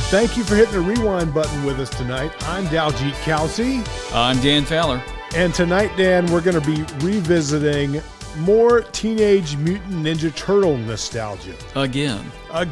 Thank you for hitting the rewind button with us tonight. I'm Daljeet Kelsey. I'm Dan Fowler. And tonight, Dan, we're going to be revisiting more Teenage Mutant Ninja Turtle nostalgia. Again. I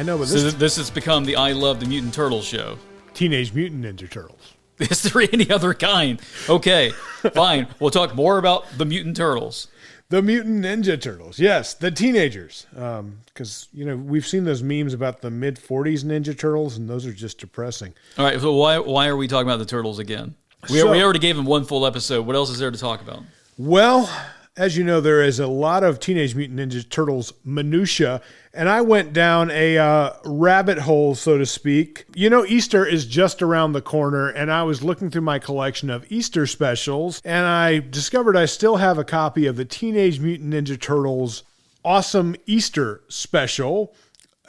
know, but this has become the I Love the Mutant Turtles show. Teenage Mutant Ninja Turtles. Is there any other kind? Okay, fine. We'll talk more about the Mutant Turtles. The Mutant Ninja Turtles. Yes, the teenagers. Because, we've seen those memes about the mid-40s Ninja Turtles, and those are just depressing. All right, so why are we talking about the Turtles again? We already gave them one full episode. What else is there to talk about? Well, as you know, there is a lot of Teenage Mutant Ninja Turtles minutia, and I went down a rabbit hole, so to speak. Easter is just around the corner, and I was looking through my collection of Easter specials, and I discovered I still have a copy of the Teenage Mutant Ninja Turtles Awesome Easter Special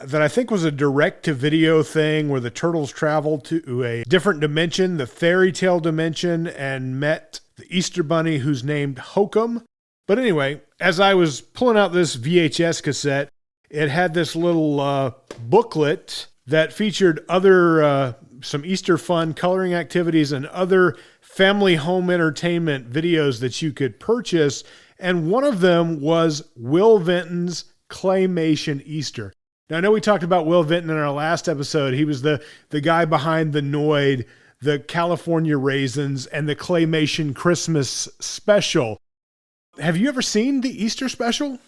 that I think was a direct-to-video thing where the Turtles traveled to a different dimension, the fairy tale dimension, and met the Easter Bunny who's named Hokum. But anyway, as I was pulling out this VHS cassette, it had this little booklet that featured other some Easter fun coloring activities and other family home entertainment videos that you could purchase. And one of them was Will Vinton's Claymation Easter. Now, I know we talked about Will Vinton in our last episode. He was the guy behind the Noid, the California Raisins, and the Claymation Christmas Special. Have you ever seen the Easter special?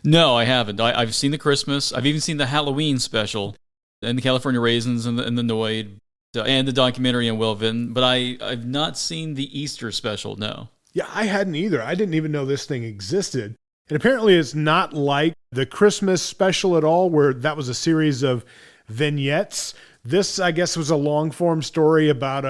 No, I haven't. I've seen the Christmas. I've even seen the Halloween special and the California Raisins and the Noid and the documentary on Will Vinton, but I've not seen the Easter special, no. Yeah, I hadn't either. I didn't even know this thing existed. And apparently it's not like the Christmas special at all, where that was a series of vignettes. This, I guess, was a long-form story about,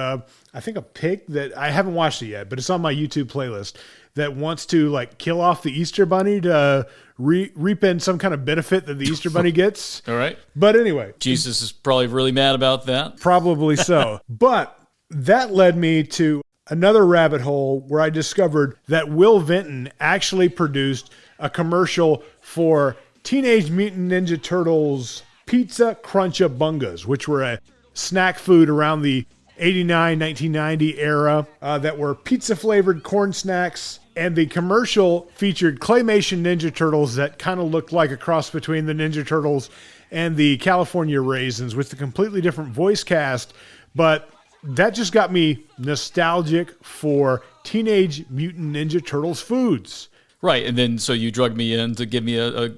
I think, a pig that I haven't watched it yet, but it's on my YouTube playlist, that wants to kill off the Easter Bunny to reap in some kind of benefit that the Easter Bunny gets. All right. But anyway. Jesus is probably really mad about that. Probably so. But that led me to another rabbit hole where I discovered that Will Vinton actually produced a commercial for Teenage Mutant Ninja Turtles Pizza Crunch-A-Bungas, which were a snack food around the 89, 1990 era that were pizza-flavored corn snacks. And the commercial featured Claymation Ninja Turtles that kind of looked like a cross between the Ninja Turtles and the California Raisins with a completely different voice cast. But that just got me nostalgic for Teenage Mutant Ninja Turtles foods. Right, and then so you drug me in to give me a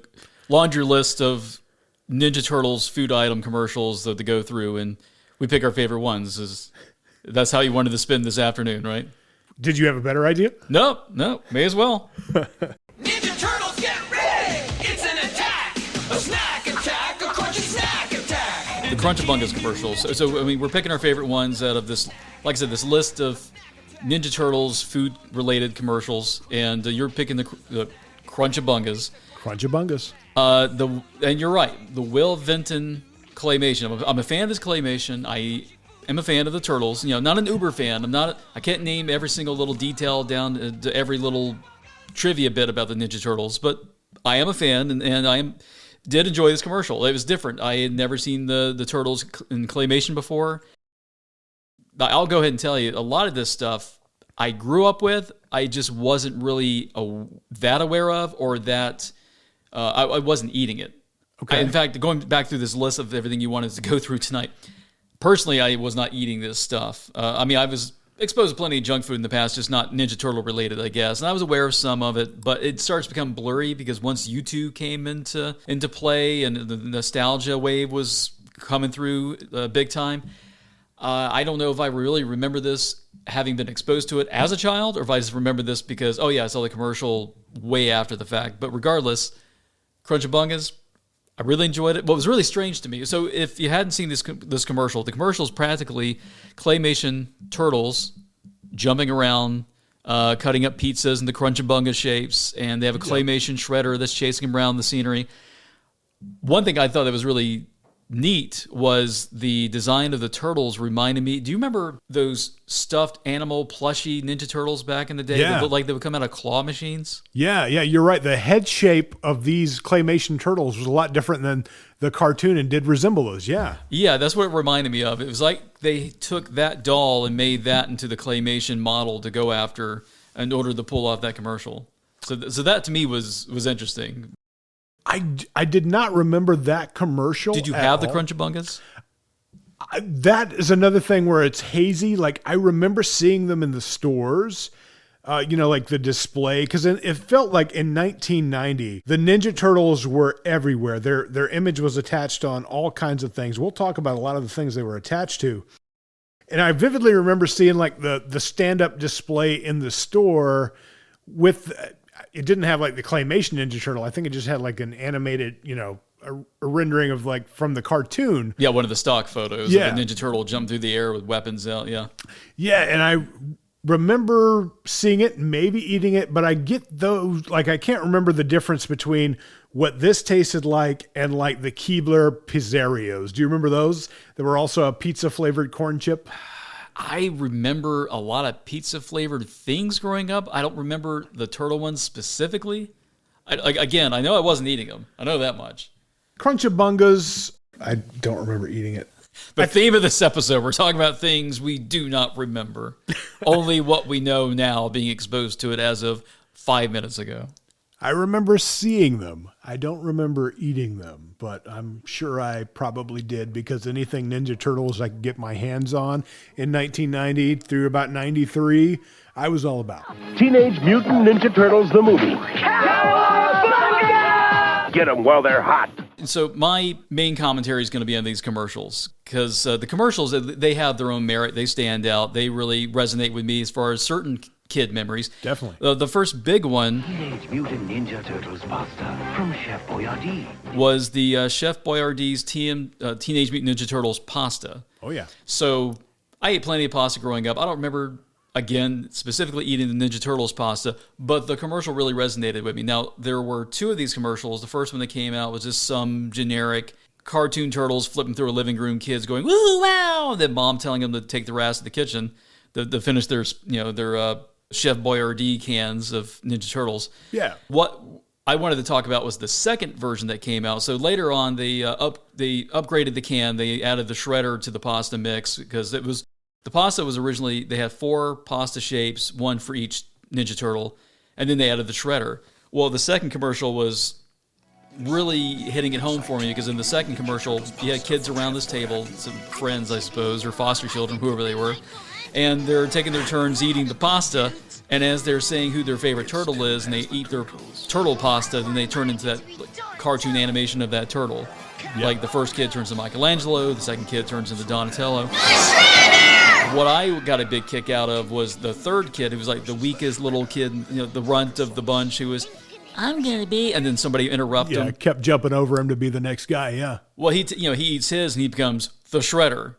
laundry list of Ninja Turtles food item commercials to go through, and we pick our favorite ones. That's how you wanted to spend this afternoon, right? Did you have a better idea? No, may as well. Ninja Turtles, get ready! It's an attack! A snack attack! A crunchy snack attack! The Crunch-A-Bungas commercials. So, we're picking our favorite ones out of this, like I said, this list of Ninja Turtles food-related commercials, and you're picking the Crunch-A-Bungas. Crunch-A-Bungas. And you're right, the Will Vinton Claymation. I'm a fan of this Claymation. I am a fan of the Turtles. Not an uber fan. I can't name every single little detail down to every little trivia bit about the Ninja Turtles, but I am a fan, and I did enjoy this commercial. It was different. I had never seen the Turtles in Claymation before. I'll go ahead and tell you, a lot of this stuff I grew up with, I just wasn't really that aware of, or that I wasn't eating it. Okay. In fact, going back through this list of everything you wanted to go through tonight, personally, I was not eating this stuff. I was exposed to plenty of junk food in the past, just not Ninja Turtle related, I guess. And I was aware of some of it, but it starts to become blurry because once YouTube came into play and the nostalgia wave was coming through big time, I don't know if I really remember this having been exposed to it as a child, or if I just remember this because, I saw the commercial way after the fact. But regardless, Crunch-A-Bungas, I really enjoyed it. What was really strange to me, so if you hadn't seen this commercial, the commercial is practically Claymation Turtles jumping around, cutting up pizzas into Crunch-A-Bunga shapes, and they have a Claymation shredder that's chasing them around the scenery. One thing I thought that was really neat was the design of the turtles reminded me. Do you remember those stuffed animal plushy Ninja Turtles back in the day? Yeah. That looked like they would come out of claw machines? Yeah, you're right. The head shape of these claymation turtles was a lot different than the cartoon and did resemble those. Yeah. Yeah, that's what it reminded me of. It was like they took that doll and made that into the claymation model to go after in order to pull off that commercial. So that to me was interesting. I did not remember that commercial. Did you at have the all. Crunchbungas? That is another thing where it's hazy. Like I remember seeing them in the stores, like the display, because it felt like in 1990 the Ninja Turtles were everywhere. Their image was attached on all kinds of things. We'll talk about a lot of the things they were attached to. And I vividly remember seeing like the stand-up display in the store with. It didn't have like the claymation Ninja Turtle. I think it just had like an animated, a rendering of like from the cartoon. Yeah, one of the stock photos of a Ninja Turtle jump through the air with weapons out. Yeah. Yeah, and I remember seeing it, maybe eating it, but I get those, like I can't remember the difference between what this tasted like and like the Keebler Pizzerios. Do you remember those? There were also a pizza flavored corn chip. I remember a lot of pizza-flavored things growing up. I don't remember the turtle ones specifically. Again, I know I wasn't eating them. I know that much. Crunchbungas, I don't remember eating it. The theme of this episode, we're talking about things we do not remember. Only what we know now, being exposed to it as of 5 minutes ago. I remember seeing them. I don't remember eating them, but I'm sure I probably did because anything Ninja Turtles I could get my hands on in 1990 through about 93, I was all about. Teenage Mutant Ninja Turtles, the movie. Get them while they're hot. And so my main commentary is going to be on these commercials because the commercials, they have their own merit. They stand out. They really resonate with me as far as certain kid memories. Definitely. The first big one Teenage Mutant Ninja Turtles pasta from Chef Boyardee. was the Chef Boyardee's Teenage Mutant Ninja Turtles pasta. Oh, yeah. So I ate plenty of pasta growing up. I don't remember, again, specifically eating the Ninja Turtles pasta, but the commercial really resonated with me. Now, there were two of these commercials. The first one that came out was just some generic cartoon turtles flipping through a living room, kids going, woo, wow, and then mom telling them to take the rest of the kitchen to finish their Chef Boyardee cans of Ninja Turtles. Yeah. What I wanted to talk about was the second version that came out. So later on, they upgraded the can. They added the shredder to the pasta mix because the pasta was originally, they had 4 pasta shapes, 1 for each Ninja Turtle, and then they added the shredder. Well, the second commercial was really hitting it home for me because in the second commercial, you had kids around this table, some friends, I suppose, or foster children, whoever they were, and they're taking their turns eating the pasta, and as they're saying who their favorite turtle is, and they eat their turtle pasta, then they turn into that cartoon animation of that turtle. Yeah. Like the first kid turns into Michelangelo, the second kid turns into Donatello. What I got a big kick out of was the third kid, who was like the weakest little kid, the runt of the bunch, who was, I'm gonna be, and then somebody interrupted him. Yeah, kept jumping over him to be the next guy. Yeah. Well, he eats his, and he becomes the shredder.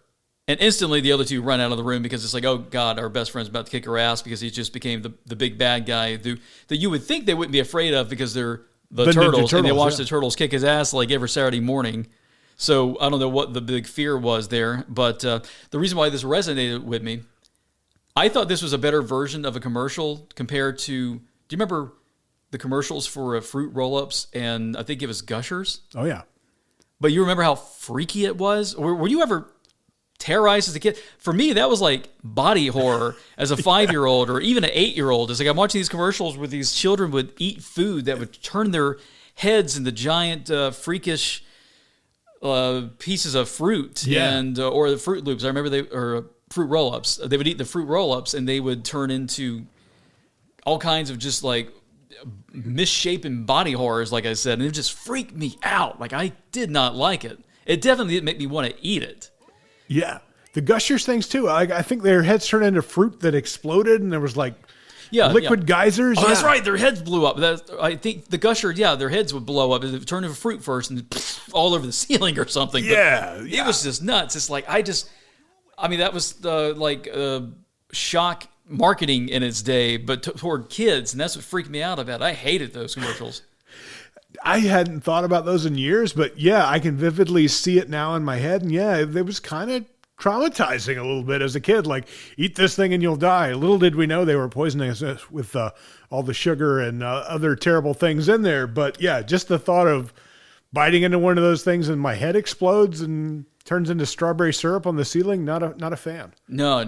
And instantly, the other two run out of the room because it's like, oh, God, our best friend's about to kick her ass because he just became the big bad guy that you would think they wouldn't be afraid of because they're the turtles, and they watch the turtles kick his ass like every Saturday morning. So I don't know what the big fear was there, but the reason why this resonated with me, I thought this was a better version of a commercial compared to, do you remember the commercials for fruit roll-ups, and I think it was Gushers? Oh, yeah. But you remember how freaky it was? Were you ever terrorized as a kid? For me, that was like body horror as a 5-year-old or even an 8-year-old. It's like I'm watching these commercials where these children would eat food that would turn their heads into giant, freakish pieces of fruit, and or the Fruit Loops. I remember fruit roll-ups. They would eat the fruit roll-ups, and they would turn into all kinds of just like misshapen body horrors, like I said, and it just freaked me out. Like I did not like it. It definitely didn't make me want to eat it. Yeah. The Gushers things too. I think their heads turned into fruit that exploded, and there was like liquid geysers. Oh, that's right. Their heads blew up. I think the Gushers, their heads would blow up. It would turn into fruit first and all over the ceiling or something. Yeah. It was just nuts. It's like, that was shock marketing in its day, but toward kids, and that's what freaked me out about it. I hated those commercials. I hadn't thought about those in years, but yeah, I can vividly see it now in my head. And yeah, it was kind of traumatizing a little bit as a kid. Like, eat this thing and you'll die. Little did we know they were poisoning us with all the sugar and other terrible things in there. But yeah, just the thought of biting into one of those things and my head explodes and turns into strawberry syrup on the ceiling. Not a fan. No,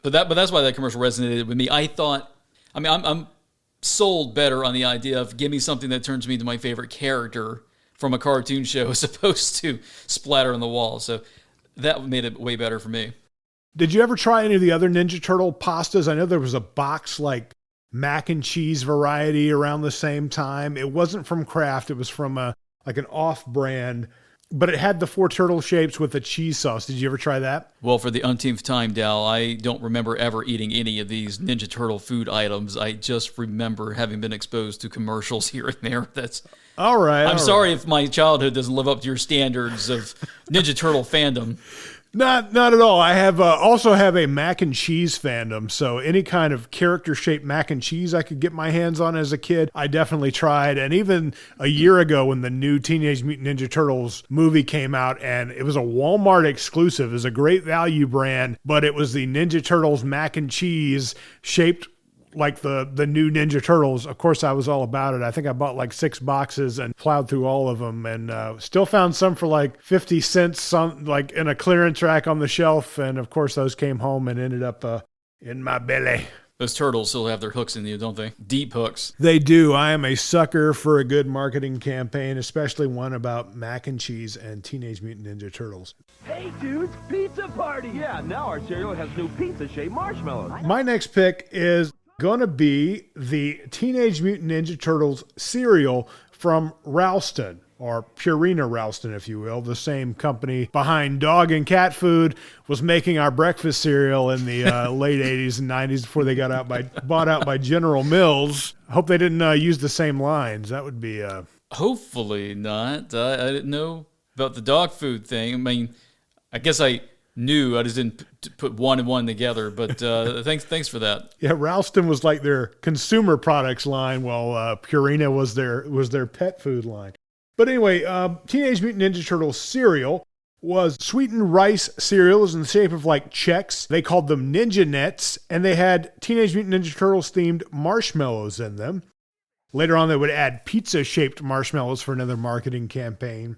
but that's why that commercial resonated with me. I'm sold better on the idea of give me something that turns me into my favorite character from a cartoon show as opposed to splatter on the wall. So that made it way better for me. Did you ever try any of the other Ninja Turtle pastas? I know there was a box like mac and cheese variety around the same time. It wasn't from Kraft. It was from an off-brand, but it had the 4 turtle shapes with the cheese sauce. Did you ever try that? Well, for the umpteenth time, Dal, I don't remember ever eating any of these Ninja Turtle food items. I just remember having been exposed to commercials here and there. That's all right. I'm sorry if my childhood doesn't live up to your standards of Ninja Turtle fandom. Not at all. I have also have a mac and cheese fandom. So any kind of character shaped mac and cheese I could get my hands on as a kid, I definitely tried. And even a year ago when the new Teenage Mutant Ninja Turtles movie came out, and it was a Walmart exclusive, it was a great value brand, but it was the Ninja Turtles mac and cheese shaped like the new Ninja Turtles. Of course, I was all about it. I think I bought like 6 boxes and plowed through all of them, and still found some for like 50 cents, some like in a clearance rack on the shelf. And of course, those came home and ended up in my belly. Those turtles still have their hooks in you, don't they? Deep hooks. They do. I am a sucker for a good marketing campaign, especially one about mac and cheese and Teenage Mutant Ninja Turtles. Hey, dudes, pizza party! Yeah, now our cereal has new pizza-shaped marshmallows. My next pick is going to be the Teenage Mutant Ninja Turtles cereal from Ralston, or Purina Ralston, if you will. The same company behind dog and cat food was making our breakfast cereal in the late 80s and 90s before they got bought out by General Mills. I hope they didn't use the same lines. That would be... Hopefully not. I didn't know about the dog food thing. I mean, I guess I knew. I just didn't put one and one together, but thanks for that. Yeah, Ralston was like their consumer products line, while Purina was their pet food line. But anyway, Teenage Mutant Ninja Turtles cereal was sweetened rice cereals in the shape of like Chex. They called them Ninja Nets, and they had Teenage Mutant Ninja Turtles themed marshmallows in them. Later on, they would add pizza-shaped marshmallows for another marketing campaign.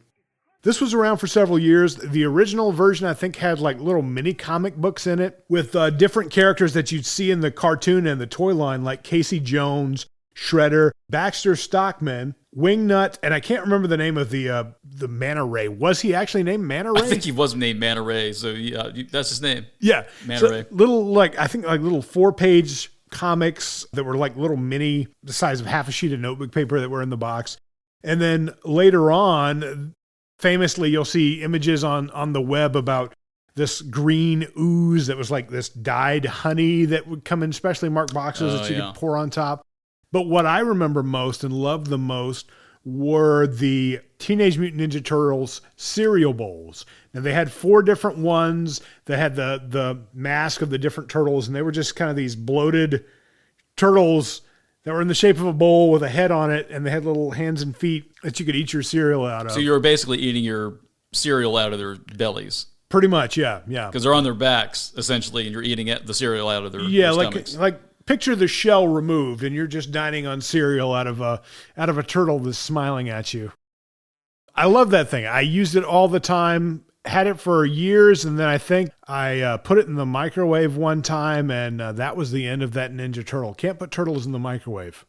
This was around for several years. The original version, I think, had like little mini comic books in it with different characters that you'd see in the cartoon and the toy line, like Casey Jones, Shredder, Baxter Stockman, Wingnut, and I can't remember the name of the Manta Ray. Was he actually named Manta Ray? I think he was named Manta Ray, so yeah, that's his name. Yeah. Manta Ray. Little, like, I think like little 4-page comics that were like little mini, the size of half a sheet of notebook paper that were in the box. And then later on, famously, you'll see images on the web about this green ooze that was like this dyed honey that would come in specially marked boxes that you could pour on top. But what I remember most and loved the most were the Teenage Mutant Ninja Turtles cereal bowls. Now, they had 4 different ones that had the mask of the different turtles, and they were just kind of these bloated turtles that were in the shape of a bowl with a head on it, and they had little hands and feet that you could eat your cereal out of. So you were basically eating your cereal out of their bellies. Pretty much, yeah. Because they're on their backs, essentially, and you're eating the cereal out of their stomachs. like picture the shell removed, and you're just dining on cereal out of a turtle that's smiling at you. I love that thing. I used it all the time, had it for years, and then I think I put it in the microwave one time, and that was the end of that Ninja Turtle. Can't put turtles in the microwave.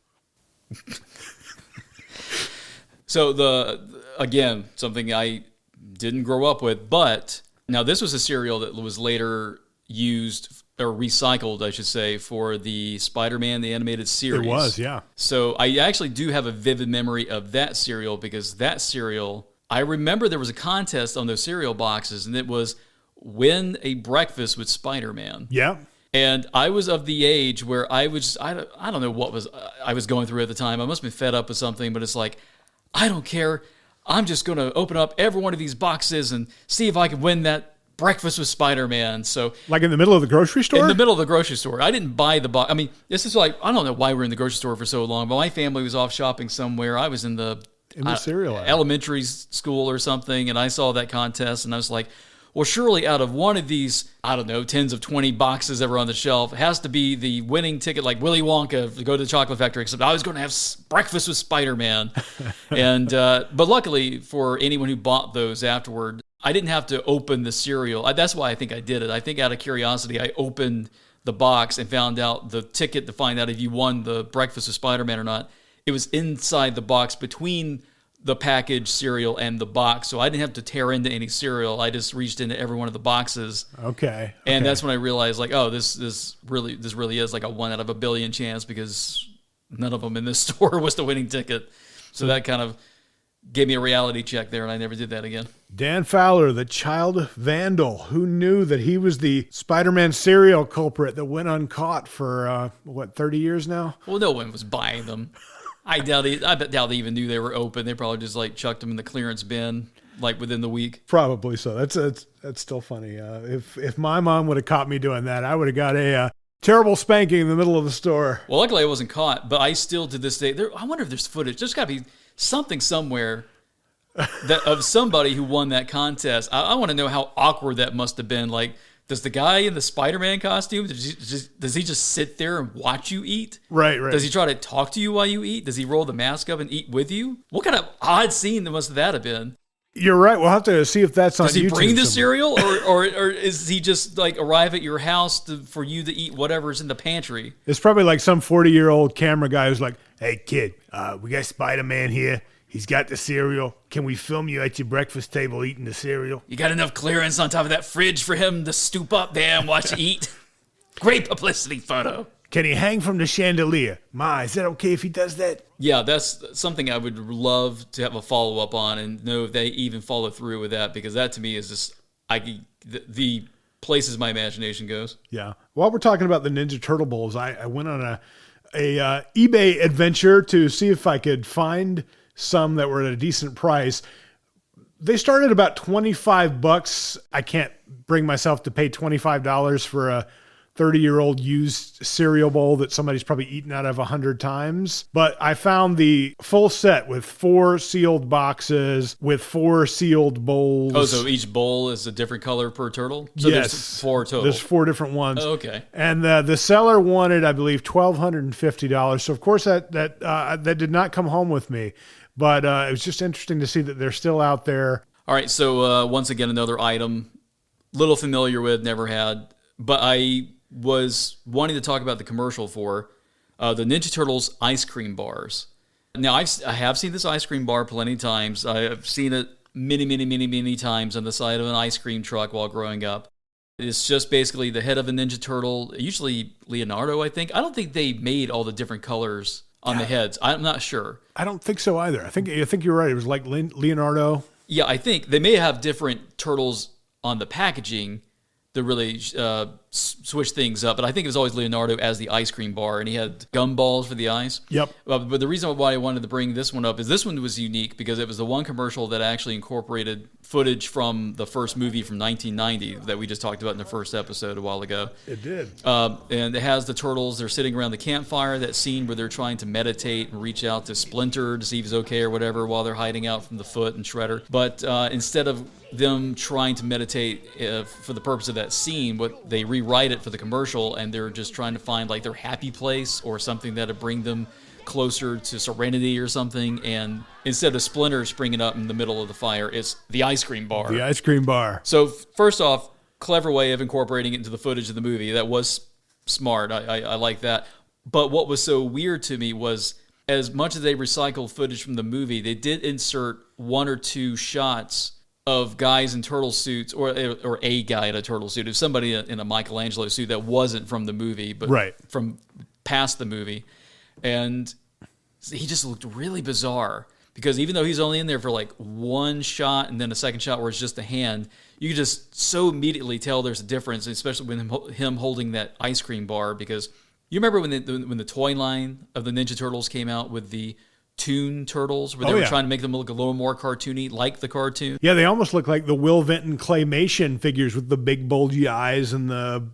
So again, something I didn't grow up with, but now this was a cereal that was later used or recycled, I should say, for the Spider-Man, the animated series. It was, yeah. So I actually do have a vivid memory of that cereal, because that cereal, I remember there was a contest on those cereal boxes, and it was win a breakfast with Spider-Man. Yeah. And I was of the age where I don't know what I was going through at the time. I must have been fed up with something, but it's like, I don't care. I'm just going to open up every one of these boxes and see if I can win that breakfast with Spider-Man. So, like in the middle of the grocery store? In the middle of the grocery store. I didn't buy the box. I mean, this is like, I don't know why we're in the grocery store for so long, but my family was off shopping somewhere. I was in the in the cereal aisle. Elementary school or something, and I saw that contest, and I was like, well, surely out of one of these, I don't know, tens of 20 boxes that were on the shelf, it has to be the winning ticket, like Willy Wonka to go to the chocolate factory, except I was going to have breakfast with Spider-Man. And but luckily for anyone who bought those afterward, I didn't have to open the cereal. That's why I think I did it. I think out of curiosity, I opened the box and found out the ticket to find out if you won the breakfast with Spider-Man or not. It was inside the box between the packaged cereal and the box, so I didn't have to tear into any cereal. I just reached into every one of the boxes. Okay. And that's when I realized, like, oh, this really is like a 1 out of a billion chance, because none of them in this store was the winning ticket. So that kind of gave me a reality check there, and I never did that again. Dan Fowler, the child vandal. Who knew that he was the Spider-Man cereal culprit that went uncaught for, 30 years now? Well, no one was buying them. I doubt they even knew they were open. They probably just like chucked them in the clearance bin like within the week. Probably so. That's still funny. If my mom would have caught me doing that, I would have got a terrible spanking in the middle of the store. Well, luckily I wasn't caught, but I still to this day, I wonder if there's footage. There's got to be something somewhere of somebody who won that contest. I want to know how awkward that must have been. Like, does the guy in the Spider-Man costume, does he just sit there and watch you eat? Right. Does he try to talk to you while you eat? Does he roll the mask up and eat with you? What kind of odd scene must that have been? You're right. We'll have to see if that's on YouTube. Does he bring the somewhere. cereal, or is he just like arrive at your house for you to eat whatever's in the pantry? It's probably like some 40-year-old camera guy who's like, "Hey, kid, we got Spider-Man here. He's got the cereal. Can we film you at your breakfast table eating the cereal?" You got enough clearance on top of that fridge for him to stoop up there and watch you eat? Great publicity photo. Can he hang from the chandelier? Ma, is that okay if he does that? Yeah, that's something I would love to have a follow-up on and know if they even follow through with that, because that to me is just the places my imagination goes. Yeah. While we're talking about the Ninja Turtle bowls, I went on a eBay adventure to see if I could find some that were at a decent price. They started about $25. I can't bring myself to pay $25 for a 30-year-old used cereal bowl that somebody's probably eaten out of 100 times. But I found the full set with 4 sealed boxes with 4 sealed bowls. Oh, so each bowl is a different color per turtle? So yes. There's 4 total. There's 4 different ones. Oh, okay. And the seller wanted, I believe, $1,250. So, of course, that did not come home with me. But it was just interesting to see that they're still out there. All right, so once again, another item, little familiar with, never had, but I was wanting to talk about the commercial for the Ninja Turtles ice cream bars. Now, I have seen this ice cream bar plenty of times. I've seen it many times on the side of an ice cream truck while growing up. It's just basically the head of a Ninja Turtle, usually Leonardo, I think. I don't think they made all the different colors on the heads. I'm not sure. I don't think so either. I think you're right. It was like Leonardo. Yeah, I think they may have different turtles on the packaging to really switch things up. But I think it was always Leonardo as the ice cream bar, and he had gumballs for the ice. Yep. But the reason why I wanted to bring this one up is this one was unique because it was the one commercial that actually incorporated footage from the first movie from 1990 that we just talked about in the first episode a while ago. It did. And it has the turtles, they're sitting around the campfire, that scene where they're trying to meditate and reach out to Splinter to see if he's okay or whatever while they're hiding out from the Foot and Shredder. But instead of them trying to meditate for the purpose of that scene, they rewrite it for the commercial, and they're just trying to find like their happy place or something that'll bring them closer to serenity or something. And instead of Splinter springing up in the middle of the fire, it's the ice cream bar. The ice cream bar. So first off, clever way of incorporating it into the footage of the movie. That was smart. I like that. But what was so weird to me was, as much as they recycled footage from the movie, they did insert 1 or 2 shots of guys in turtle suits, or a guy in a turtle suit. It was somebody in a Michelangelo suit that wasn't from the movie, but right. from past the movie. And he just looked really bizarre, because even though he's only in there for like 1 shot and then a second shot where it's just a hand, you could just so immediately tell there's a difference, especially with him holding that ice cream bar. Because you remember when the toy line of the Ninja Turtles came out with the Toon Turtles, where they were trying to make them look a little more cartoony, like the cartoon. Yeah, they almost look like the Will Vinton claymation figures with the big bulgy eyes and the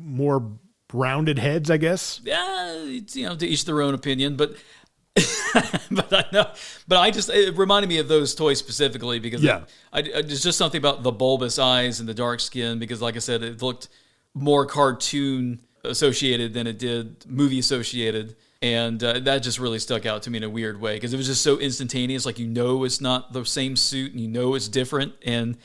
more rounded heads, I guess. Yeah, to each their own opinion. But But I know, it reminded me of those toys specifically because there's just something about the bulbous eyes and the dark skin. Because, like I said, it looked more cartoon associated than it did movie associated, and that just really stuck out to me in a weird way because it was just so instantaneous. Like it's not the same suit, and it's different, and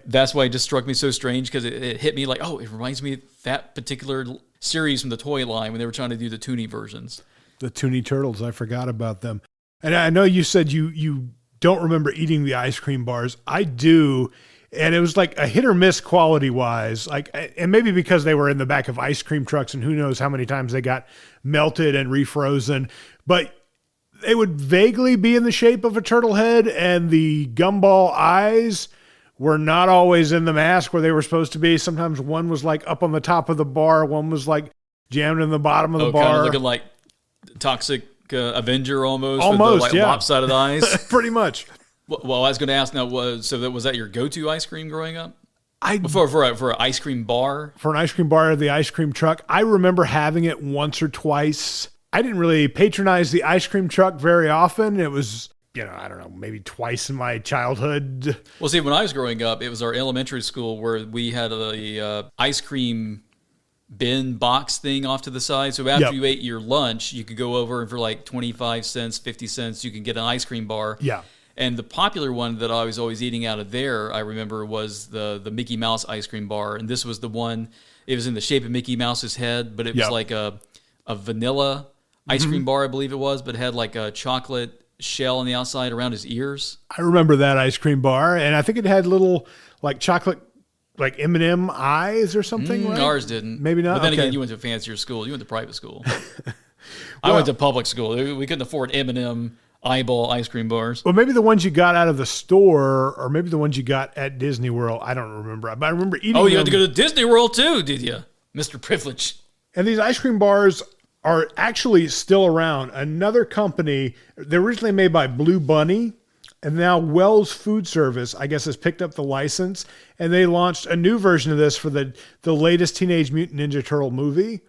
that's why it just struck me so strange because it hit me like, oh, it reminds me of that particular series from the toy line when they were trying to do the Toonie versions. The Toonie Turtles, I forgot about them. And I know you said you don't remember eating the ice cream bars. I do, and it was like a hit or miss quality-wise. And maybe because they were in the back of ice cream trucks, and who knows how many times they got melted and refrozen. But they would vaguely be in the shape of a turtle head, and the gumball eyes were not always in the mask where they were supposed to be. Sometimes one was like up on the top of the bar, one was like jammed in the bottom of the bar. Kind of looking like Toxic Avenger almost with the yeah. lopsided eyes. Pretty much. Well, I was going to ask now, was that your go-to ice cream growing up? For an ice cream bar? For an ice cream bar or the ice cream truck. I remember having it once or twice. I didn't really patronize the ice cream truck very often. It was, I don't know, maybe twice in my childhood. Well, see, when I was growing up, it was our elementary school where we had a ice cream bin box thing off to the side. So after you ate your lunch, you could go over and for like 25 cents, 50 cents, you can get an ice cream bar. Yeah. And the popular one that I was always eating out of there, I remember, was the Mickey Mouse ice cream bar. And this was the one, it was in the shape of Mickey Mouse's head, but it was like a vanilla ice cream bar, I believe it was, but it had like a chocolate shell on the outside around his ears. I remember that ice cream bar, and I think it had little like chocolate like M&M eyes or something, right? Ours didn't. Maybe not. But then again, you went to a fancier school. You went to private school. I went to public school. We couldn't afford M&M eyeball ice cream bars. Well, maybe the ones you got out of the store, or maybe the ones you got at Disney World. I don't remember. But I remember eating them. You had to go to Disney World too, did you? Mr. Privilege. And these ice cream bars are actually still around. Another company, they're originally made by Blue Bunny, and now Wells Food Service, I guess, has picked up the license, and they launched a new version of this for the latest Teenage Mutant Ninja Turtle movie.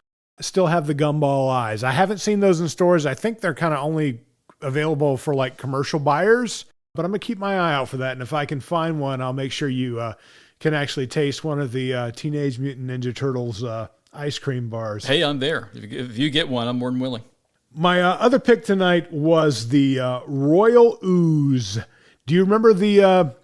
Still have the gumball eyes. I haven't seen those in stores. I think they're kind of only available for like commercial buyers, but I'm going to keep my eye out for that. And if I can find one, I'll make sure you can actually taste one of the Teenage Mutant Ninja Turtles ice cream bars. Hey, I'm there. If you get one, I'm more than willing. My other pick tonight was the Royal Ooze. Do you remember the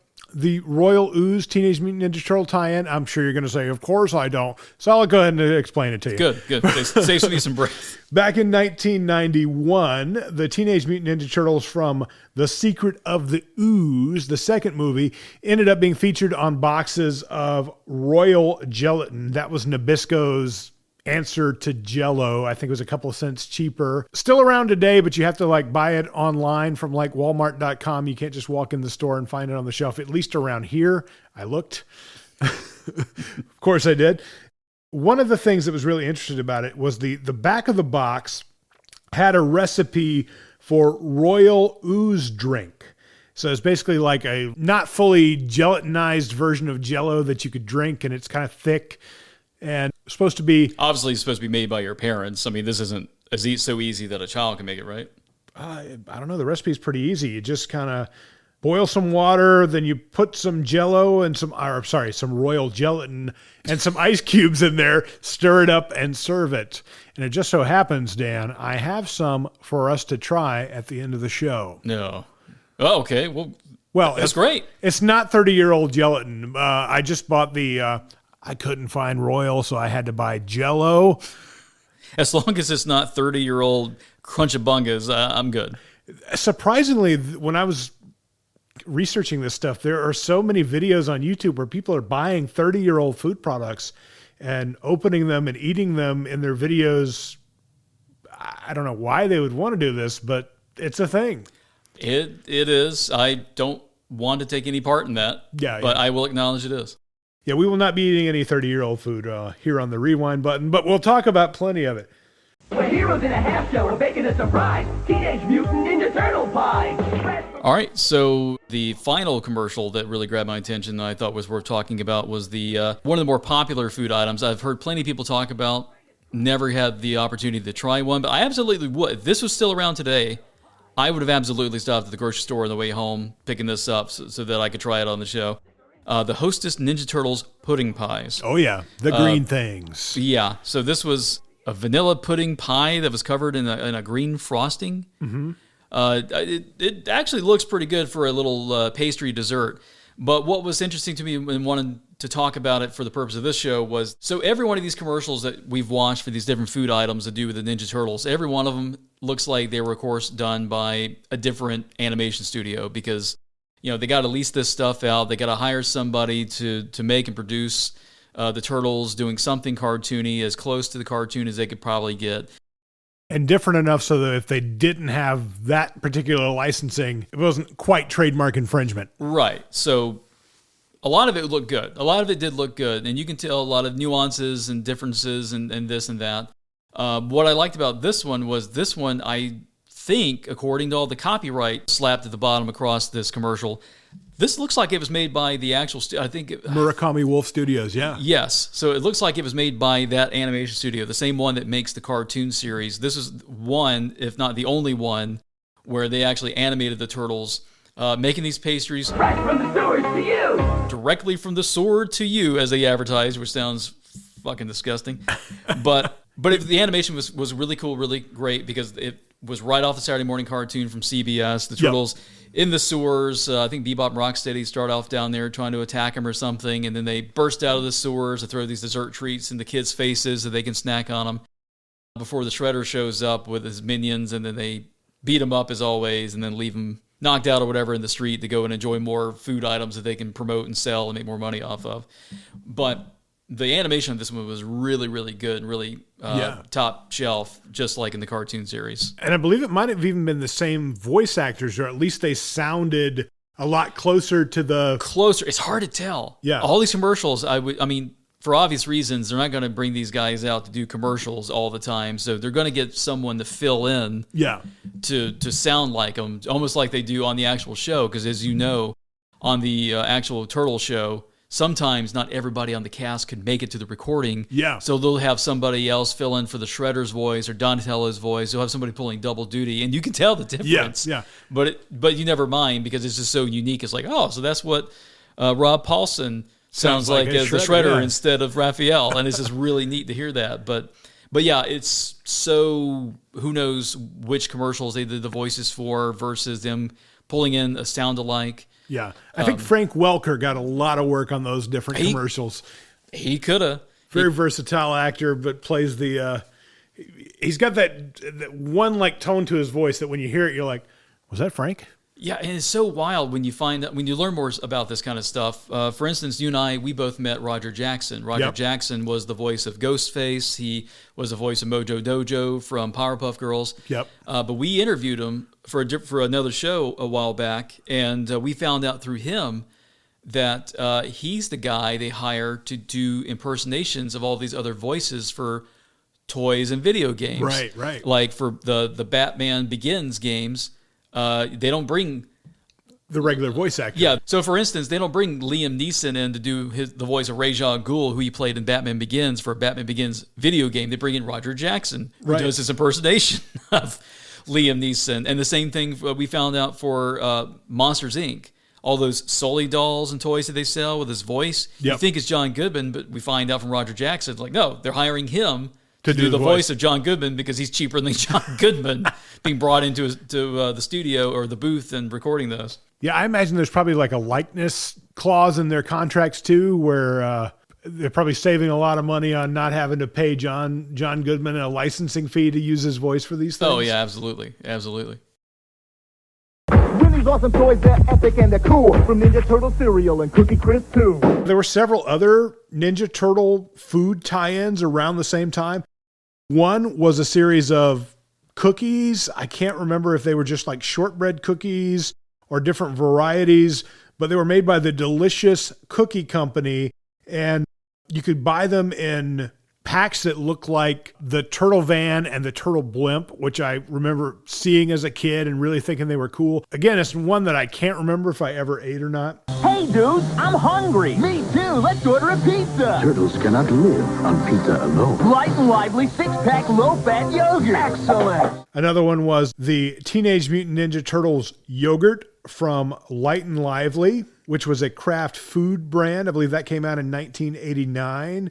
Royal Ooze Teenage Mutant Ninja Turtle tie-in? I'm sure you're going to say, of course I don't. So I'll go ahead and explain it to you. Good. Saves me some breath. Back in 1991, the Teenage Mutant Ninja Turtles from The Secret of the Ooze, the second movie, ended up being featured on boxes of Royal Gelatin. That was Nabisco's answer to Jell-O. I think it was a couple of cents cheaper. Still around today, but you have to like buy it online from like Walmart.com. You can't just walk in the store and find it on the shelf, at least around here. I looked. Of course I did. One of the things that was really interesting about it was the back of the box had a recipe for Royal Ooze drink. So it's basically like a not fully gelatinized version of Jell-O that you could drink, and it's kind of thick. And supposed to be... Obviously, it's supposed to be made by your parents. I mean, this isn't so easy that a child can make it, right? I don't know. The recipe's pretty easy. You just kind of boil some water, then you put some Jell-O and some Royal Gelatin and some ice cubes in there, stir it up, and serve it. And it just so happens, Dan, I have some for us to try at the end of the show. No. Oh, okay. Well, that's great. It's not 30-year-old gelatin. I just bought the... I couldn't find Royal, so I had to buy Jell-O. As long as it's not 30-year-old Crunch-A-Bungas, I'm good. Surprisingly, when I was researching this stuff, there are so many videos on YouTube where people are buying 30-year-old food products and opening them and eating them in their videos. I don't know why they would want to do this, but it's a thing. It is. I don't want to take any part in that, but I will acknowledge it is. Yeah, we will not be eating any 30-year-old food here on the rewind button, but we'll talk about plenty of it. We're heroes in a half shell. We're baking a surprise. Teenage Mutant Ninja Turtle pie. All right, so the final commercial that really grabbed my attention that I thought was worth talking about was the one of the more popular food items I've heard plenty of people talk about. Never had the opportunity to try one, but I absolutely would. If this was still around today, I would have absolutely stopped at the grocery store on the way home, picking this up so that I could try it on the show. The Hostess Ninja Turtles pudding pies. Oh, yeah. The green things. Yeah. So this was a vanilla pudding pie that was covered in a green frosting. Mm-hmm. It actually looks pretty good for a little pastry dessert. But what was interesting to me and wanted to talk about it for the purpose of this show was, so every one of these commercials that we've watched for these different food items to do with the Ninja Turtles, every one of them looks like they were, of course, done by a different animation studio because, they got to lease this stuff out. They got to hire somebody to make and produce the Turtles doing something cartoony, as close to the cartoon as they could probably get. And different enough so that if they didn't have that particular licensing, it wasn't quite trademark infringement. Right. So a lot of it looked good. A lot of it did look good. And you can tell a lot of nuances and differences and this and that. What I liked about this one was I think, according to all the copyright slapped at the bottom across this commercial, this looks like it was made by the actual Murakami Wolf Studios, yeah. Yes. So it looks like it was made by that animation studio, the same one that makes the cartoon series. This is one, if not the only one, where they actually animated the Turtles, making these pastries Right from the sewers to you. directly from the sword to you, as they advertised, which sounds fucking disgusting. But the animation was really cool, really great, because it was right off the Saturday morning cartoon from CBS. The Turtles in the sewers. I think Bebop and Rocksteady start off down there trying to attack him or something, and then they burst out of the sewers to throw these dessert treats in the kids' faces so they can snack on them before the Shredder shows up with his minions, and then they beat him up as always, and then leave him knocked out or whatever in the street to go and enjoy more food items that they can promote and sell and make more money off of. But the animation of this one was really, really good and really top shelf, just like in the cartoon series. And I believe it might have even been the same voice actors, or at least they sounded a lot closer to the... Closer. It's hard to tell. Yeah. All these commercials, for obvious reasons, they're not going to bring these guys out to do commercials all the time. So they're going to get someone to fill in to sound like them, almost like they do on the actual show. Because as you know, on the actual Turtle show, sometimes not everybody on the cast could make it to the recording. Yeah. So they'll have somebody else fill in for the Shredder's voice or Donatello's voice. They'll have somebody pulling double duty, and you can tell the difference. Yeah. But you never mind because it's just so unique. It's like, oh, so that's what Rob Paulson sounds like as the Shredder instead of Raphael, and it's just really neat to hear that. But yeah, it's so, who knows which commercials they did the voices for versus them pulling in a sound alike. Yeah. I think Frank Welker got a lot of work on those different commercials. He could have. Very versatile actor, but plays the... he's got that one like tone to his voice that when you hear it, you're like, was that Frank? Yeah, and it's so wild when you learn more about this kind of stuff. For instance, you and I, we both met Roger Jackson. Roger Jackson was the voice of Ghostface. He was the voice of Mojo Dojo from Powerpuff Girls. Yep. But we interviewed him for another show a while back, and we found out through him that he's the guy they hire to do impersonations of all these other voices for toys and video games. Right. Like for the Batman Begins games. They don't bring the regular voice actor. Yeah. So, for instance, they don't bring Liam Neeson in to do the voice of Ra's al Ghul, who he played in Batman Begins for a Batman Begins video game. They bring in Roger Jackson, who does his impersonation of Liam Neeson. And the same thing we found out for Monsters, Inc. All those Sully dolls and toys that they sell with his voice. Yep. You think it's John Goodman, but we find out from Roger Jackson, like, no, they're hiring him to do the voice of John Goodman because he's cheaper than John Goodman being brought into the studio or the booth and recording those. Yeah, I imagine there's probably like a likeness clause in their contracts too, where they're probably saving a lot of money on not having to pay John Goodman a licensing fee to use his voice for these things. Oh yeah, absolutely. These awesome toys, they're epic and they're cool. From Ninja Turtle cereal and Cookie Crisp too. There were several other Ninja Turtle food tie-ins around the same time. One was a series of cookies. I can't remember if they were just like shortbread cookies or different varieties, but they were made by the Delicious Cookie Company, and you could buy them in packs that look like the turtle van and the turtle blimp, which I remember seeing as a kid and really thinking they were cool. Again, it's one that I can't remember if I ever ate or not. Hey, dude, I'm hungry. Me too. Let's order a pizza. Turtles cannot live on pizza alone. Light and lively 6-pack low-fat yogurt. Excellent. Another one was the Teenage Mutant Ninja Turtles yogurt from Light and Lively, which was a craft food brand. I believe that came out in 1989.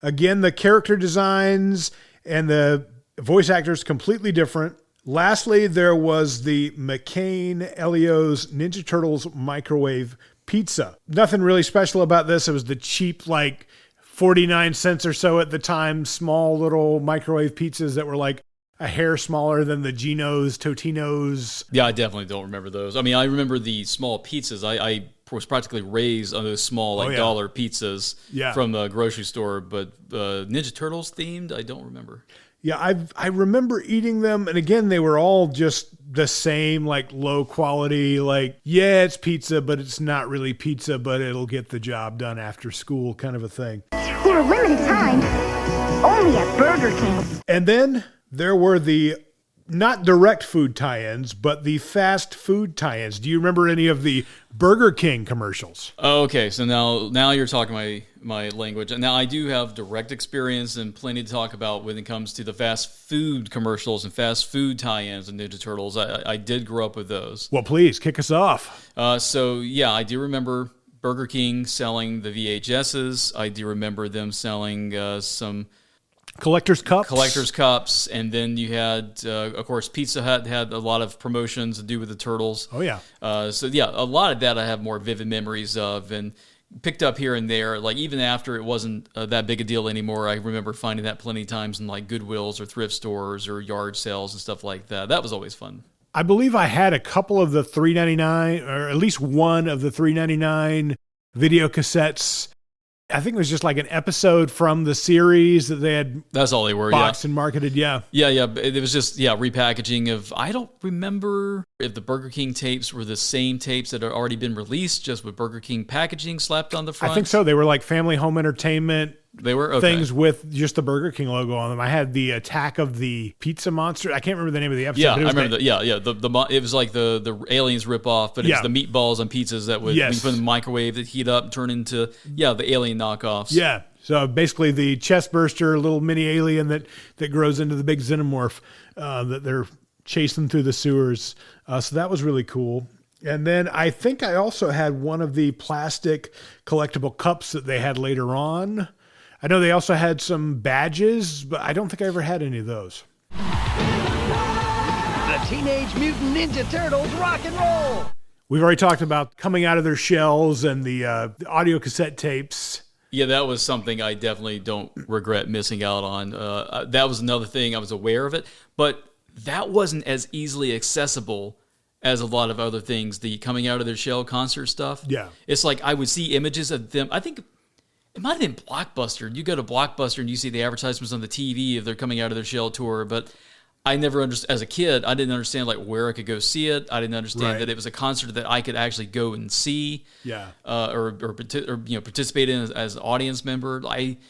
Again, the character designs and the voice actors completely different. Lastly, there was the McCain Elio's Ninja Turtles microwave pizza. Nothing really special about this. It was the cheap, like 49 cents or so at the time, small little microwave pizzas that were like a hair smaller than the Geno's, Totino's. Yeah, I definitely don't remember those. I mean, I remember the small pizzas. I was practically raised on those small, like, dollar pizzas from the grocery store, but Ninja Turtles themed, I don't remember. Yeah, I remember eating them, and again, they were all just the same, like low quality, like, yeah, it's pizza, but it's not really pizza, but it'll get the job done after school kind of a thing. For a limited time, only at Burger King. And then there were the not direct food tie-ins, but the fast food tie-ins. Do you remember any of the Burger King commercials? Okay, so now you're talking my language. And now I do have direct experience and plenty to talk about when it comes to the fast food commercials and fast food tie-ins and Ninja Turtles. I did grow up with those. Well, please, kick us off. So, yeah, I do remember Burger King selling the VHSs. I do remember them selling some Collector's cups. And then you had, of course, Pizza Hut had a lot of promotions to do with the Turtles. Oh, yeah. So, yeah, a lot of that I have more vivid memories of and picked up here and there. Like, even after it wasn't that big a deal anymore, I remember finding that plenty of times in, like, Goodwills or thrift stores or yard sales and stuff like that. That was always fun. I believe I had a couple of the $3.99, or at least one of the $3.99 video cassettes. I think it was just like an episode from the series that they had. That's all they were, boxed and marketed, yeah. Yeah. It was just, repackaging of, I don't remember if the Burger King tapes were the same tapes that had already been released, just with Burger King packaging slapped on the front. I think so. They were like family home entertainment. They were things with just the Burger King logo on them. I had the Attack of the Pizza Monster. I can't remember the name of the episode. Yeah, I remember that. Yeah. It was like the aliens ripoff, but it was the meatballs on pizzas that would when you put in the microwave that heat up and turn into the alien knockoffs. Yeah. So basically, the chest burster, little mini alien that grows into the big xenomorph that they're chasing through the sewers. So that was really cool. And then I think I also had one of the plastic collectible cups that they had later on. I know they also had some badges, but I don't think I ever had any of those. The Teenage Mutant Ninja Turtles rock and roll! We've already talked about coming out of their shells and the audio cassette tapes. Yeah, that was something I definitely don't regret missing out on. That was another thing. I was aware of it, but that wasn't as easily accessible as a lot of other things, the coming out of their shell concert stuff. Yeah. It's like I would see images of them. I think it might have been Blockbuster. You go to Blockbuster and you see the advertisements on the TV of they're coming out of their shell tour, but I never understood, as a kid, I didn't understand like where I could go see it. I didn't understand that it was a concert that I could actually go and see, or participate in as an audience member. But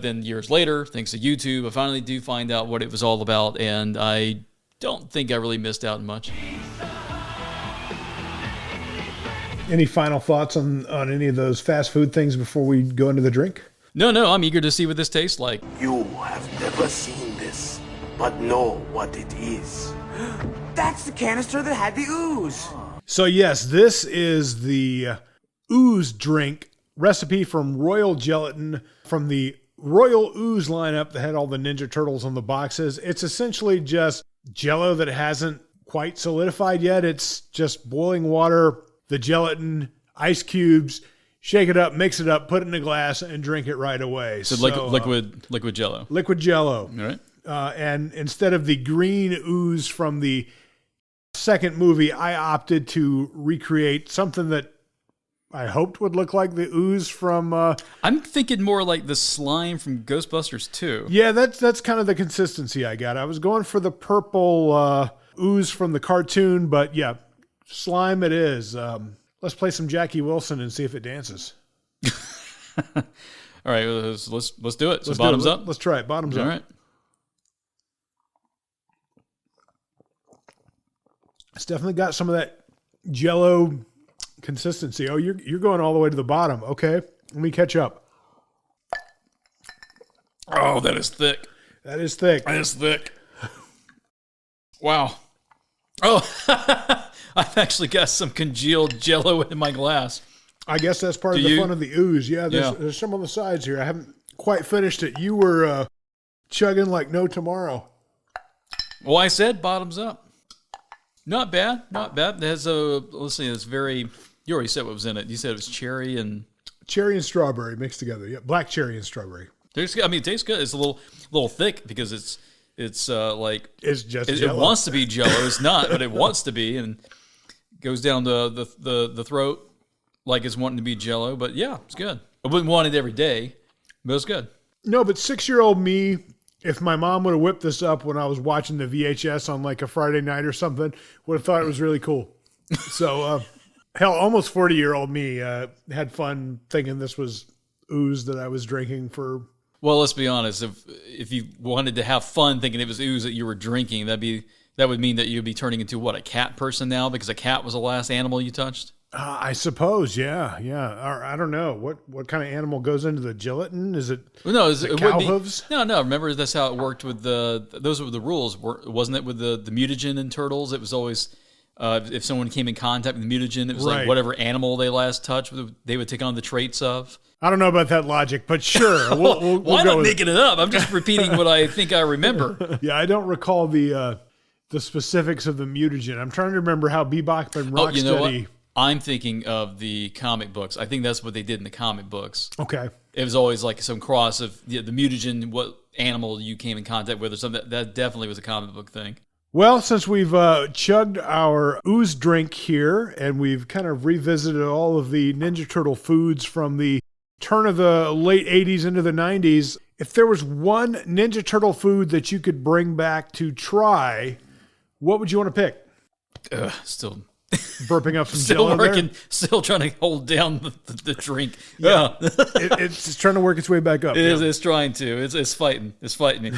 then years later, thanks to YouTube, I finally do find out what it was all about, and I don't think I really missed out much. Any final thoughts on any of those fast food things before we go into the drink? No, I'm eager to see what this tastes like. You have never seen this, but know what it is. That's the canister that had the ooze. So yes, this is the ooze drink recipe from Royal Gelatin from the Royal Ooze lineup that had all the Ninja Turtles on the boxes. It's essentially just Jell-O that hasn't quite solidified yet. It's just boiling water, the gelatin, ice cubes, shake it up, mix it up, put it in a glass, and drink it right away. So liquid Jell-O. Liquid Jell-O. All right. And instead of the green ooze from the second movie, I opted to recreate something that I hoped would look like the ooze from... I'm thinking more like the slime from Ghostbusters 2. Yeah, that's kind of the consistency I got. I was going for the purple ooze from the cartoon, but yeah, slime it is. Let's play some Jackie Wilson and see if it dances. All right, let's do it. So Let's bottoms do it. up. Let's try it. Bottoms All up. right. It's definitely got some of that Jello consistency. Oh, you're going all the way to the bottom. Okay, let me catch up. Oh, that is thick. That is thick. That is thick. Wow. Oh, I've actually got some congealed Jello in my glass. I guess that's part of the fun of the ooze. Yeah, there's some on the sides here. I haven't quite finished it. You were chugging like no tomorrow. Well, I said bottoms up. Not bad. Not bad. It has let's see, it's very, you already said what was in it. You said it was cherry and strawberry mixed together. Yeah, black cherry and strawberry. It tastes good. It's a little thick because it's like it's just it wants to be Jello. It's not, but it wants to be, and goes down the throat like it's wanting to be Jello. But yeah, it's good. I wouldn't want it every day, but it's good. No, but 6-year-old me, if my mom would have whipped this up when I was watching the VHS on like a Friday night or something, would have thought it was really cool. So, hell, almost 40-year-old me had fun thinking this was ooze that I was drinking for. Well, let's be honest. If you wanted to have fun thinking it was ooze that you were drinking, that would mean that you'd be turning into a cat person now because a cat was the last animal you touched. I suppose, yeah. Or I don't know what kind of animal goes into the gelatin. Is it? Well, no, it cow hooves? No. Remember, that's how it worked with those were the rules, wasn't it? With the mutagen in Turtles, it was always if someone came in contact with the mutagen, it was like whatever animal they last touched, they would take on the traits of. I don't know about that logic, but sure. We'll Why go not with making it up? I'm just repeating what I think I remember. Yeah, I don't recall the specifics of the mutagen. I'm trying to remember how Bebop and Rocksteady. You know what? I'm thinking of the comic books. I think that's what they did in the comic books. Okay. It was always like some cross of the mutagen, what animal you came in contact with or something. That definitely was a comic book thing. Well, since we've chugged our ooze drink here and we've kind of revisited all of the Ninja Turtle foods from the turn of the late 80s into the 90s, if there was one Ninja Turtle food that you could bring back to try, what would you want to pick? Still burping up some still Jello working, there? Still trying to hold down the drink. Yeah. It's trying to work its way back up. It is. It's trying to. It's fighting. It's fighting me.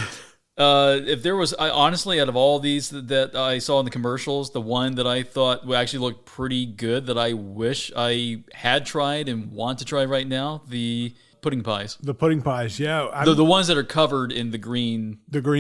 If there was, honestly, out of all these that I saw in the commercials, the one that I thought would actually look pretty good that I wish I had tried and want to try right now, the pudding pies. The pudding pies, yeah. The ones that are covered in the green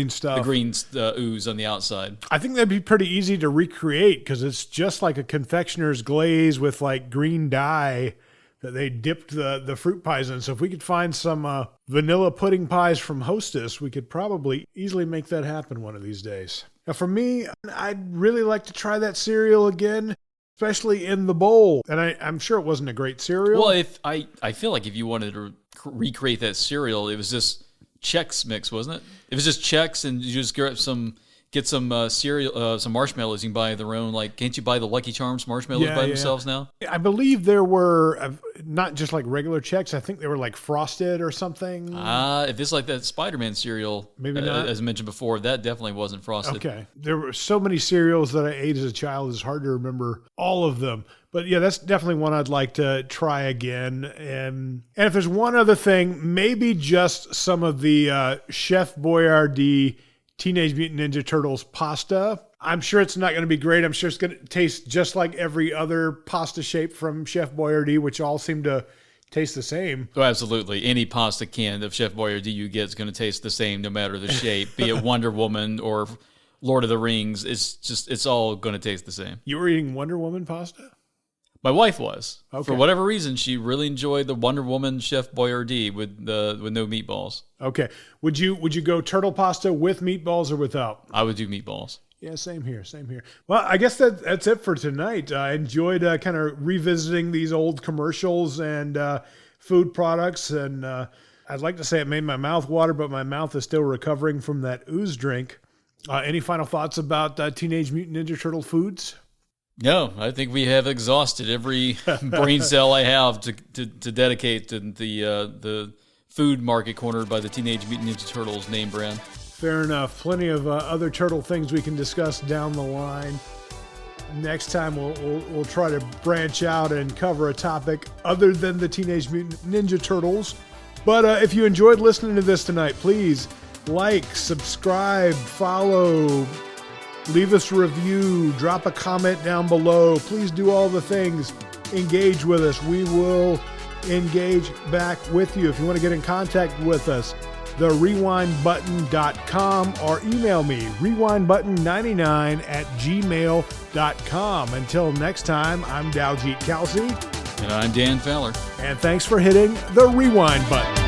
stuff. The green ooze on the outside. I think that'd be pretty easy to recreate because it's just like a confectioner's glaze with like green dye that they dipped the fruit pies in. So if we could find some vanilla pudding pies from Hostess, we could probably easily make that happen one of these days. Now for me, I'd really like to try that cereal again, especially in the bowl. And I'm sure it wasn't a great cereal. Well, I feel like if you wanted to recreate that cereal, it was just Chex Mix, wasn't it? It was just Chex, and you just get some cereal, some marshmallows. You can buy their own. Like, can't you buy the Lucky Charms marshmallows by themselves now? I believe there were not just like regular Chex. I think they were like frosted or something. If it's like that Spider-Man cereal, maybe not. As mentioned before, that definitely wasn't frosted. Okay, there were so many cereals that I ate as a child. It's hard to remember all of them. But yeah, that's definitely one I'd like to try again. And if there's one other thing, maybe just some of the Chef Boyardee Teenage Mutant Ninja Turtles pasta. I'm sure it's not going to be great. I'm sure it's going to taste just like every other pasta shape from Chef Boyardee, which all seem to taste the same. Oh, absolutely. Any pasta can of Chef Boyardee you get is going to taste the same no matter the shape, be it Wonder Woman or Lord of the Rings. It's all going to taste the same. You were eating Wonder Woman pasta? My wife was. Okay. For whatever reason, she really enjoyed the Wonder Woman Chef Boyardee with no meatballs. Okay. Would you go turtle pasta with meatballs or without? I would do meatballs. Yeah, same here. Well, I guess that's it for tonight. I enjoyed kind of revisiting these old commercials and food products, and I'd like to say it made my mouth water, but my mouth is still recovering from that ooze drink. Any final thoughts about Teenage Mutant Ninja Turtle foods? No, I think we have exhausted every brain cell I have to dedicate to the food market cornered by the Teenage Mutant Ninja Turtles name brand. Fair enough. Plenty of other turtle things we can discuss down the line. Next time we'll try to branch out and cover a topic other than the Teenage Mutant Ninja Turtles. But if you enjoyed listening to this tonight, please like, subscribe, follow, leave us a review, drop a comment down below. Please do all the things. Engage with us. We will engage back with you. If you want to get in contact with us, therewindbutton.com or email me, rewindbutton99@gmail.com. Until next time, I'm Daljeet Kelsey. And I'm Dan Fowler. And thanks for hitting the rewind button.